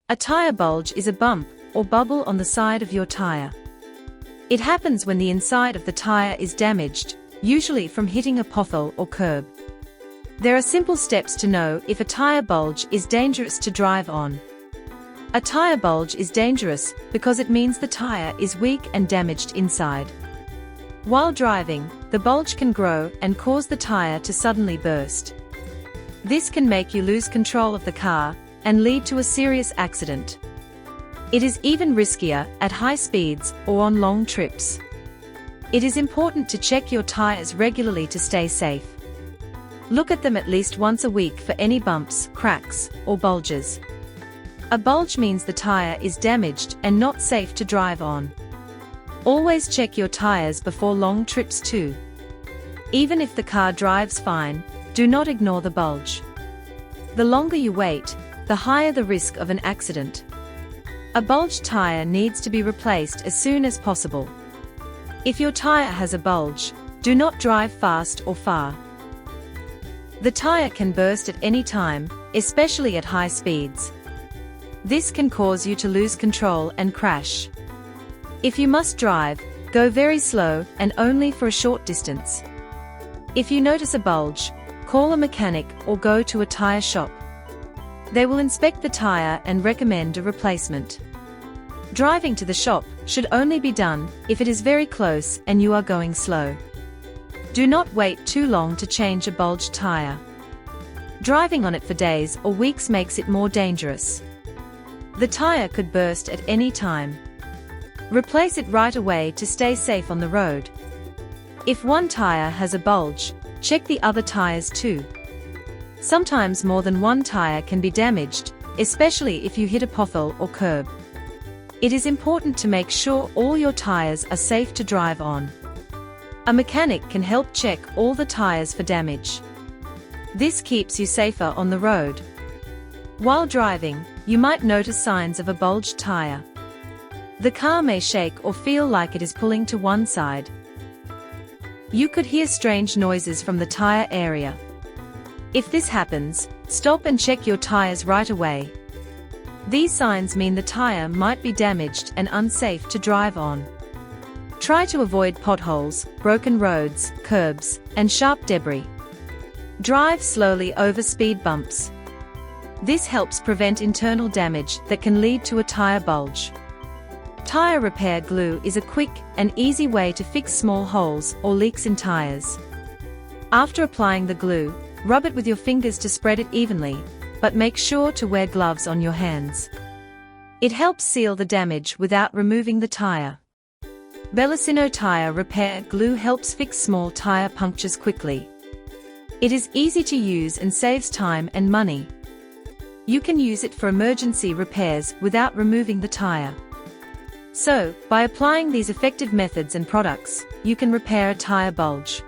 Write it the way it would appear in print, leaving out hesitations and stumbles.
A tire bulge is a bump or bubble on the side of your tire. It happens when the inside of the tire is damaged, usually from hitting a pothole or curb. There are simple steps to know if a tire bulge is dangerous to drive on. A tire bulge is dangerous because it means the tire is weak and damaged inside. While driving, the bulge can grow and cause the tire to suddenly burst. This can make you lose control of the car and lead to a serious accident. It is even riskier at high speeds or on long trips. It is important to check your tires regularly to stay safe. Look at them at least once a week for any bumps, cracks, or bulges. A bulge means the tire is damaged and not safe to drive on. Always check your tires before long trips too. Even if the car drives fine, do not ignore the bulge. The longer you wait, the higher the risk of an accident. A bulged tire needs to be replaced as soon as possible. If your tire has a bulge, do not drive fast or far. The tire can burst at any time, especially at high speeds. This can cause you to lose control and crash. If you must drive, go very slow and only for a short distance. If you notice a bulge, call a mechanic or go to a tire shop. They will inspect the tire and recommend a replacement. Driving to the shop should only be done if it is very close and you are going slow. Do not wait too long to change a bulged tire. Driving on it for days or weeks makes it more dangerous. The tire could burst at any time. Replace it right away to stay safe on the road. If one tire has a bulge, check the other tires too. Sometimes more than one tire can be damaged, especially if you hit a pothole or curb. It is important to make sure all your tires are safe to drive on. A mechanic can help check all the tires for damage. This keeps you safer on the road. While driving, you might notice signs of a bulged tire. The car may shake or feel like it is pulling to one side. You could hear strange noises from the tire area. If this happens, stop and check your tires right away. These signs mean the tire might be damaged and unsafe to drive on. Try to avoid potholes, broken roads, curbs, and sharp debris. Drive slowly over speed bumps. This helps prevent internal damage that can lead to a tire bulge. Tire repair glue is a quick and easy way to fix small holes or leaks in tires. After applying the glue, rub it with your fingers to spread it evenly, but make sure to wear gloves on your hands. It helps seal the damage without removing the tire. Bellicino tire repair glue helps fix small tire punctures quickly. It is easy to use and saves time and money. You can use it for emergency repairs without removing the tire. So, by applying these effective methods and products, you can repair a tire bulge.